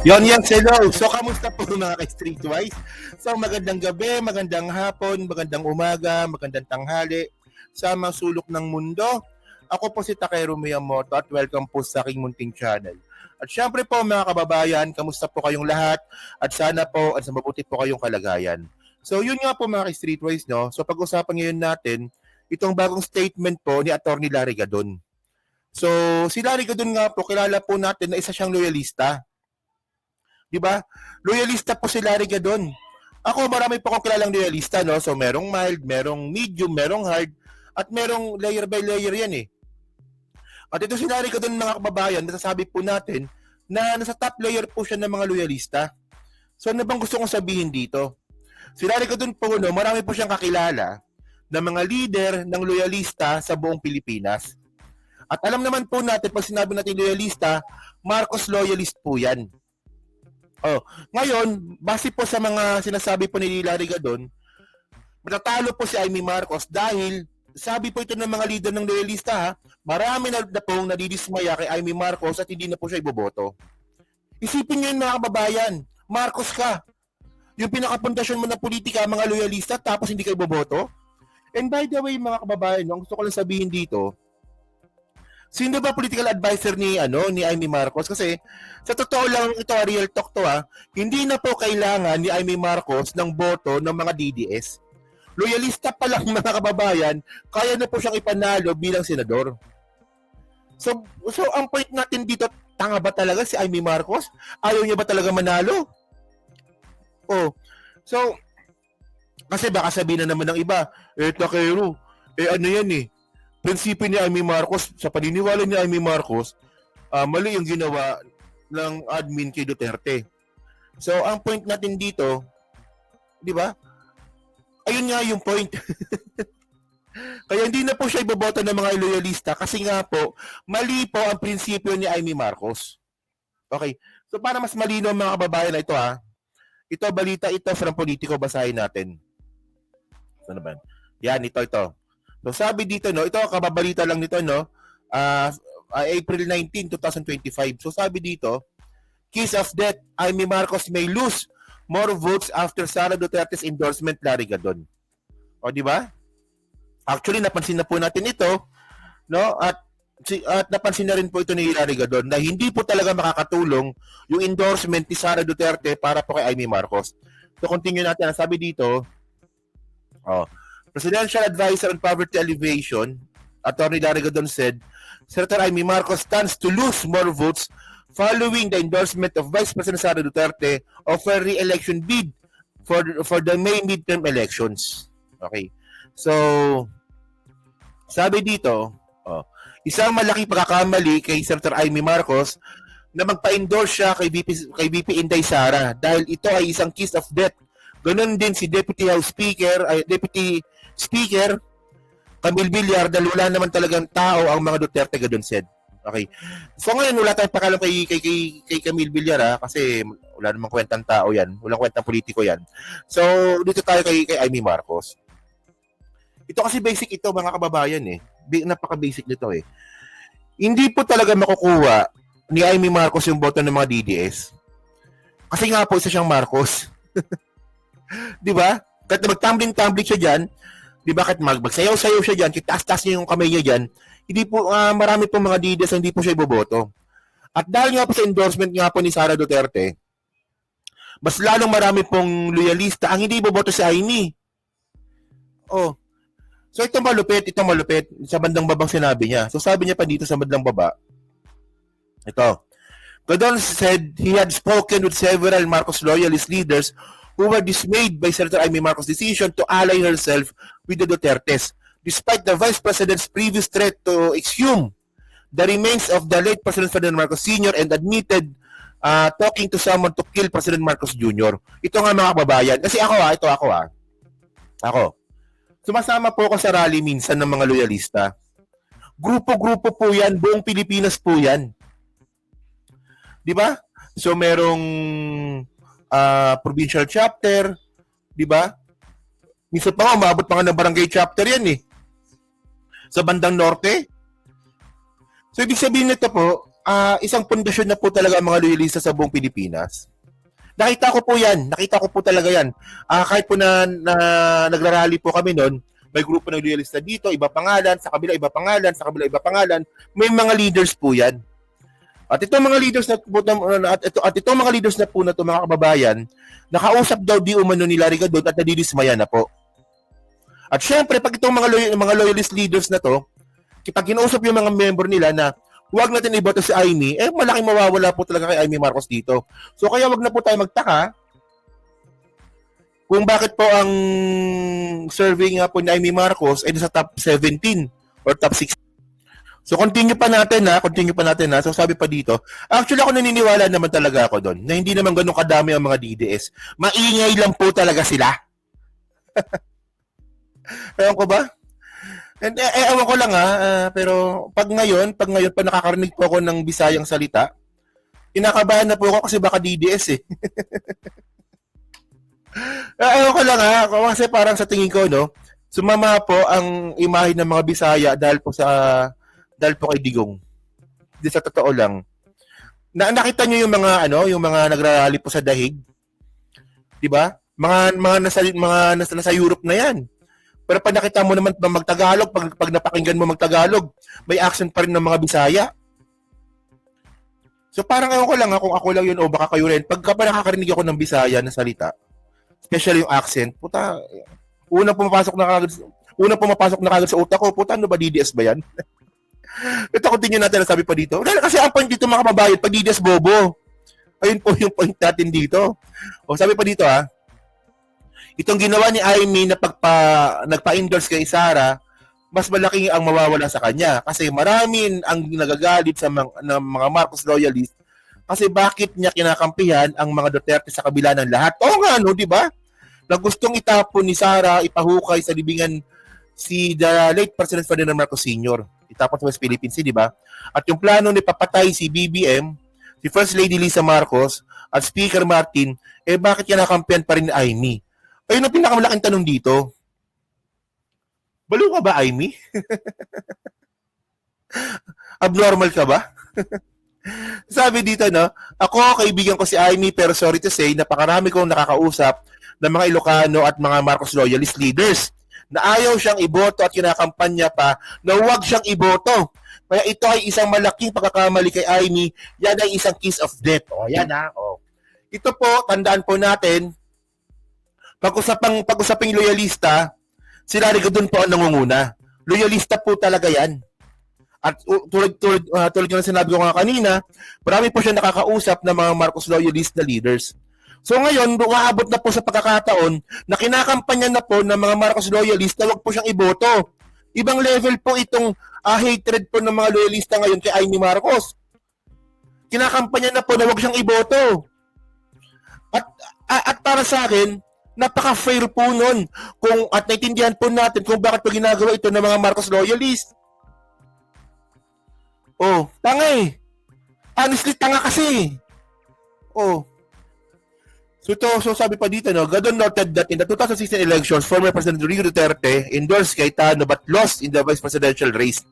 Yon, hello. So, kamusta po mga ka-Streetwise? So, magandang gabi, magandang hapon, magandang umaga, magandang tanghali sa mga sulok ng mundo. Ako po si Takeru Miyamoto at welcome po sa aking munting channel. At syempre po mga kababayan, kamusta po kayong lahat? At sana po at sa mabuti po kayong kalagayan. So, yun nga po mga ka-Streetwise, no? So, pag-usapan ngayon natin itong bagong statement po ni Atty. Larry Gadon. So, si Larry Gadon nga po, kilala po natin na isa siyang loyalista. Di ba? Loyalista po si Larry Gadon. Ako, marami po akong kilalang loyalista, no? So, merong mild, merong medium, merong hard, at merong layer by layer yan eh. At ito si Larry Gadon, mga kababayan, nasasabi po natin na nasa top layer po siya ng mga loyalista. So, ano bang gusto kong sabihin dito? Si Larry Gadon po, no, marami po siyang kakilala na mga leader ng loyalista sa buong Pilipinas. At alam naman po natin, pag sinabi natin loyalista, Marcos loyalist po yan. Oh, ngayon, base po sa mga sinasabi po ni Larry Gadon, matatalo po si Amy Marcos dahil sabi po ito ng mga leader ng loyalista, ha, marami na pong nadidismaya kay Amy Marcos at hindi na po siya iboboto. Isipin nyo yun mga kababayan, Marcos ka. Yung pinakapundasyon mo ng politika, mga loyalista, tapos hindi ka iboboto. And by the way mga kababayan, ang gusto ko lang sabihin dito, sino ba political advisor ni Amy Marcos? Kasi sa totoo lang ito, real talk to hindi na po kailangan ni Amy Marcos ng boto ng mga DDS. Loyalista pa lang mga kababayan, kaya na po siyang ipanalo bilang senador. So ang point natin dito, tanga ba talaga si Amy Marcos? Ayaw niya ba talaga manalo? Oh. So kasi baka sabihin na naman ng iba, Takeru, ano yan prinsipyo ni Amy Marcos, sa paniniwala ni Amy Marcos, mali yung ginawa ng admin kay Duterte. So, ang point natin dito, di ba? Ayun nga yung point. Kaya hindi na po siya iboboto ng mga loyalista kasi nga po, mali po ang prinsipyo ni Amy Marcos. Okay. So, para mas malino mga kababayan na ito ito, balita ito from Politico, basahin natin. Ano ba? Yan, ito. So sabi dito, no, ito kababalita lang nito, no, April 19, 2025. So sabi dito, kiss of death, Amy Marcos may lose more votes after Sara Duterte's endorsement, Larry Gadon. O di ba? Actually napansin na po natin ito, no, at napansin na rin po ito ni Larry Gadon na hindi po talaga makakatulong yung endorsement ni Sara Duterte para po kay Amy Marcos. So continue natin, sabi dito, Presidential Advisor on Poverty Alleviation, Atty. Larry Gadon said, Senator Amy Marcos stands to lose more votes following the endorsement of Vice President Sara Duterte of a re-election bid for the May midterm elections. Okay. So, sabi dito, isang malaki pagkakamali kay Senator Amy Marcos na magpa-endorse siya kay VP Inday Sara dahil ito ay isang kiss of death. Ganon din si Deputy Speaker Camille Villar dahil wala naman talagang tao ang mga Duterte, Gadon said. Okay. So ngayon wala tayong pakalam kay Camille Villar kasi wala namang kwentang tao yan. Walang kwentang politiko yan. So dito tayo kay Amy Marcos. Ito kasi basic ito mga kababayan napaka-basic nito Hindi po talaga makukuha ni Amy Marcos yung boto ng mga DDS. Kasi nga po isa siyang Marcos. 'Di ba? Kahit magtumbling-tumbling siya diyan, 'di ba? Kahit magsayaw-sayaw siya diyan, taas-taas niya yung kamay niya diyan, hindi po marami pong mga DDS hindi po siya iboboto. At dahil nga po sa endorsement nga po ni Sara Duterte, mas lalong marami pong loyalista ang hindi iboboto si Amy. So ito malupit sa bandang babang sinabi niya. So sabi niya pa dito sa bandang baba, ito, Gadon said he had spoken with several Marcos loyalist leaders who were dismayed by Senator Amy Marcos' decision to ally herself with the Dutertes, despite the Vice President's previous threat to exhume the remains of the late President Ferdinand Marcos Sr. and admitted talking to someone to kill President Marcos Jr. Ito nga mga kababayan. Kasi ako. Sumasama po ako sa rally minsan ng mga loyalista. Grupo-grupo po yan, buong Pilipinas po yan. Di ba? So merong provincial chapter, di ba? Minsan pa umabot pa nga ng barangay chapter yan sa bandang norte. So ibig sabihin nito po, isang pundasyon na po talaga ang mga loyalista sa buong Pilipinas. Nakita ko po yan. Nakita ko po talaga yan. Kahit po na nagrarally po kami noon, may grupo ng loyalista dito, iba pangalan, sa kabila iba pangalan, sa kabila iba pangalan. May mga leaders po yan. At itong mga leaders na po, at itong mga leaders na po na to, mga kababayan, nakausap daw di umano ni Larry Gadon at nadidismaya na po. At syempre, pag itong mga loyalist leaders na to, kapag kinausap yung mga member nila na huwag natin iboto si Amy, malaking mawawala po talaga kay Amy Marcos dito. So kaya wag na po tayo magtaka kung bakit po ang survey nga po ni Amy Marcos ay nasa top 17 or top 16. So continue pa natin ha. So sabi pa dito, actually ako naniniwala naman talaga ako doon na hindi naman ganun kadami ang mga DDS. Maingay lang po talaga sila. Ewan ko ba? And, ewan ko lang pero pag ngayon pa nakakarinig po ako ng Bisayang salita, kinakabahan na po ako kasi baka DDS eh. Ewan ko lang kasi parang sa tingin ko, no, sumama po ang imahe ng mga Bisaya dahil po kay Digong. Di sa totoo lang. Nakita niyo yung mga nagrarally po sa dahig? 'Di ba? Mga nasa Europe na 'yan. Pero pag nakita mo naman magtagalog, pag napakinggan mo magtagalog, may accent pa rin ng mga Bisaya. So parang ewan ko lang kung ako lang yun o baka kayo rin. Pagka pa nakakarinig ako ng Bisaya na salita, especially yung accent, puta, unang pumapasok na kagad sa utak ko, puta, ano ba, DDS ba yan? Ito, continue natin, sabi pa dito. Kasi ang point dito, mga kababayan, pag DDS bobo. Ayun po yung point natin dito. O sabi pa dito itong ginawa ni Amy na nagpa-endorse kay Sara, mas malaki ang mawawala sa kanya. Kasi marami ang nagagalit sa mga Marcos loyalist kasi bakit niya kinakampihan ang mga Duterte sa kabila ng lahat. Oo nga, no, di ba? Na gustong itapon ni Sara, ipahukay sa libingan si the late President Ferdinand Marcos Sr. Itapon sa West Philippine Sea, di ba? At yung plano ni papatay si BBM, si First Lady Lisa Marcos, at Speaker Martin, bakit kinakampihan pa rin ni Amy? Ayun ang pinakamalaking tanong dito. Baliw ka ba, Amy? Abnormal ka ba? Sabi dito, no? Ako, kaibigan ko si Amy, pero sorry to say, napakarami kong nakakausap ng mga Ilocano at mga Marcos loyalist leaders na ayaw siyang iboto at kinakampanya pa na huwag siyang iboto. Kaya ito ay isang malaking pagkakamali kay Amy. Yan ay isang kiss of death. Yan Ito po, tandaan po natin, pag-usaping loyalista, si Larry Gadon po ang nangunguna. Loyalista po talaga yan. At tulad ng sinabi ko nga kanina, marami po siya nakakausap ng mga Marcos loyalist na leaders. So ngayon, umaabot na po sa pagkakataon na kinakampanya na po ng mga Marcos loyalist na wag po siyang iboto. Ibang level po itong hatred po ng mga loyalista ngayon kay Amy Marcos. Kinakampanya na po na wag siyang iboto. At para sa akin, napaka-fair po nun at naintindihan po natin kung bakit po ginagawa ito ng mga Marcos loyalist. Tanga eh. Honestly, tanga kasi. So sabi pa dito, no, Gadon noted that in the 2016 elections, former President Rodrigo Duterte endorsed Cayetano but lost in the vice presidential race.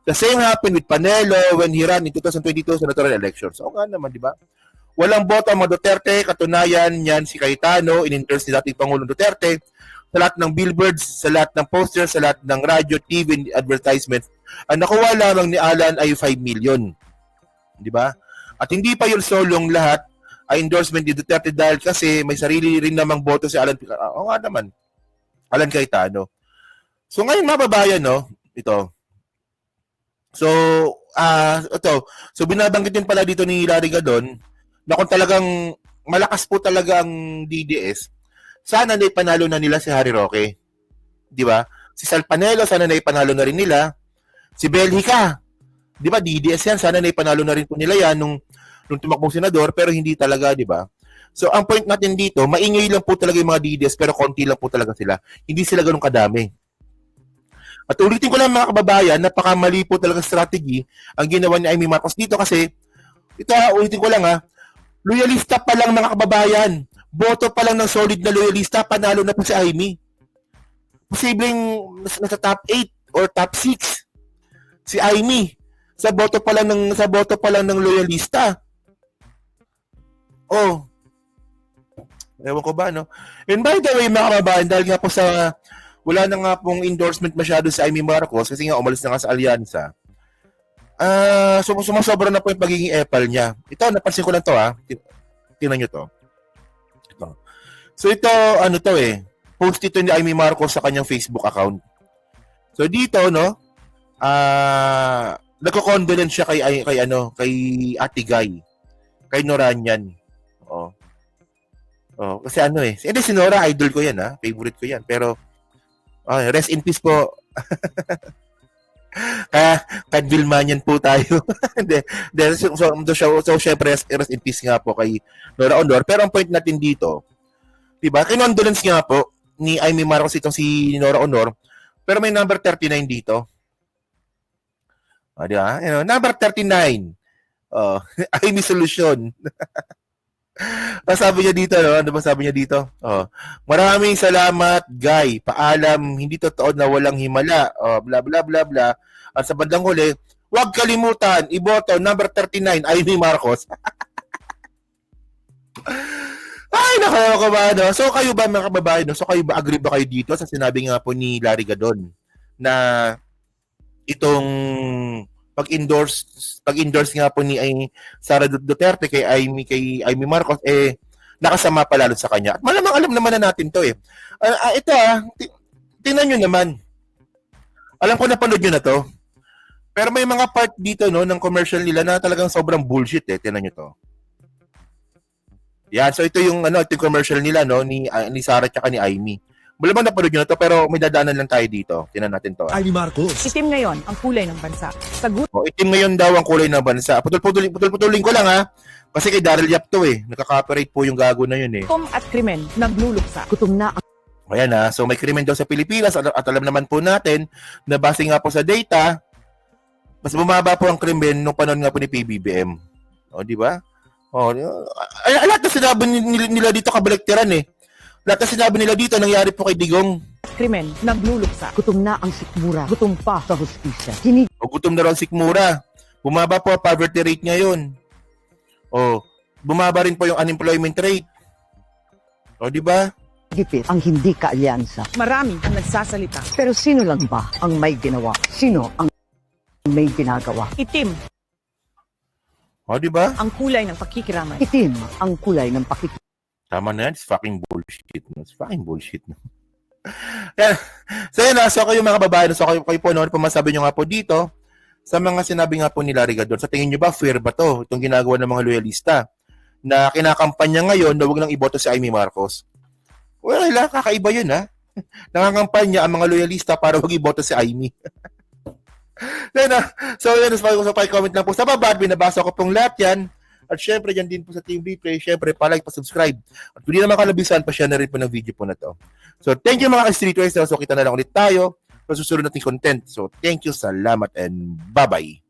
The same happened with Panelo when he ran in 2022 senatorial elections. O nga naman, di ba? Walang boto ang mga Duterte, katunayan yan si Cayetano, in-endorse ni dating Pangulong Duterte, sa lahat ng billboards, sa lahat ng posters, sa lahat ng radio, TV, advertisements. Ang nakuha lamang ni Alan ay 5 million. Di ba? At hindi pa yun solong lahat ay endorsement ni Duterte dahil kasi may sarili rin namang boto si Alan. O nga naman, Alan Cayetano. So ngayon, mababayan, no? Ito. So, So binabanggit din pala dito ni Larry Gadon na kung talagang malakas po talaga ang DDS, sana na ipanalo na nila si Harry Roque. Di ba? Si Sal Panelo, sana na ipanalo na rin nila. Si Belhica, di ba? DDS yan, sana na ipanalo na rin po nila yan nung tumakbong senador, pero hindi talaga, di ba? So, ang point natin dito, maingay lang po talaga yung mga DDS, pero konti lang po talaga sila. Hindi sila ganun kadami. At ulitin ko lang mga kababayan, napakamali po talaga strategy ang ginawa ni Amy Marcos dito kasi, ulitin ko lang loyalista pa lang mga kababayan. Boto pa lang ng solid na loyalista, panalo na po si Amy. Posibleng nasa top 8 or top 6 si Amy. Sa boto pa lang ng loyalista. Oh, ewan ko ba, no? And by the way, mga kababayan, dahil nga po sa wala na nga pong endorsement masyado sa Amy Marcos kasi nga umalis na nga sa alyansa. Sumasobra na po yung pagiging epal niya. Ito, napansin ko lang to, ha. Tingnan nyo to. Ito. So ito, ano to eh, post ito ni Amy Marcos sa kanyang Facebook account. So dito, no, nagko-condolence siya kay Ate Guy, kay Noranyan. Oh. Oh, kasi ano eh. Hindi, si Nora, idol ko yan, ha. Favorite ko yan. Pero, rest in peace po. Kaya, Kadvilmanian po tayo. So, syempre, rest in peace nga po kay Nora Honor. Pero ang point natin dito, diba, kinondolence nga po ni Amy Marcos itong si Nora Honor. Pero may number 39 dito. Diba? Number 39. Amy Solution. Sabi niya dito, no? Ano ba sabi niya dito? Maraming salamat, Guy. Paalam, hindi totoo na walang himala. Bla bla bla bla. At sa bandang huli, huwag kalimutan, iboto number 39, Amy Marcos. Ay, nakakawa ba, no? So, kayo ba, mga kababayan, no? So, kayo ba, agree ba kayo dito sa sinabi nga po ni Larry Gadon na itong pag-endorse nga po ni Sara Duterte kay Amy Marcos nakasama pa lalo sa kanya. At malamang alam naman na natin 'to eh. Ito tingnan niyo naman. Alam ko napanood niyo na 'to. Pero may mga part dito no ng commercial nila na talagang sobrang bullshit eh. Tingnan niyo 'to. Yan, so ito yung commercial nila no ni Sara at ni Amy. Malamang napanood nyo na to, pero may dadaanan lang tayo dito. Tingnan natin to. Amy Marcos. Itim ngayon ang kulay ng bansa. Sagot. Itim ngayon daw ang kulay ng bansa. Putol-putulin ko lang ha. Kasi kay Daryl Yap to eh. Nagka-copyright po yung gago na yun eh. Gutom at krimen nagluluksa. Gutom na ang Ayan ha. So may krimen daw sa Pilipinas at alam naman po natin na base nga po sa data, mas bumaba po ang krimen nung panahon nga po ni PBBM. O, di ba? Lahat na sinabi nila dito kabaliktaran eh. Lahat na sinabi nila dito, nangyari po kay Digong. Krimen nagluluksa. gutom na ang sikmura. Gutom pa sa hustisya. Gutom na raw ang sikmura. Bumaba po ang poverty rate ngayon. Bumaba rin po yung unemployment rate. Di ba? Hinigipit ang hindi kaalyansa. Marami ang nagsasalita. Pero sino lang ba ang may ginawa? Sino ang may ginagawa? Itim Di ba? ang kulay ng pakikiramay. Itim ang kulay ng Tama na yan. It's fucking bullshit. It's fucking bullshit. Yan. So yun na. So kayo mga babae. So kayo po, ano po masabi nyo nga po dito sa mga sinabi nga po ni Larry Gadon. Sa tingin nyo ba, fair ba to? Itong ginagawa ng mga loyalista na kinakampanya ngayon na huwag nang iboto si Amy Marcos. Well, kakaiba yun ha. Nangangampanya ang mga loyalista para huwag iboto si Amy. Yan na. So yun, so pa-comment lang po sa baba. Binabasa ko pong lahat yan. At syempre, dyan din po sa Team Replay, syempre, pa-like, pa-subscribe. At kung di naman kalabisan, pa-share na rin po ng video po na to. So, thank you mga ka-streetwise. So, kita na lang ulit tayo sa susunod nating content. So, thank you, salamat, and bye-bye.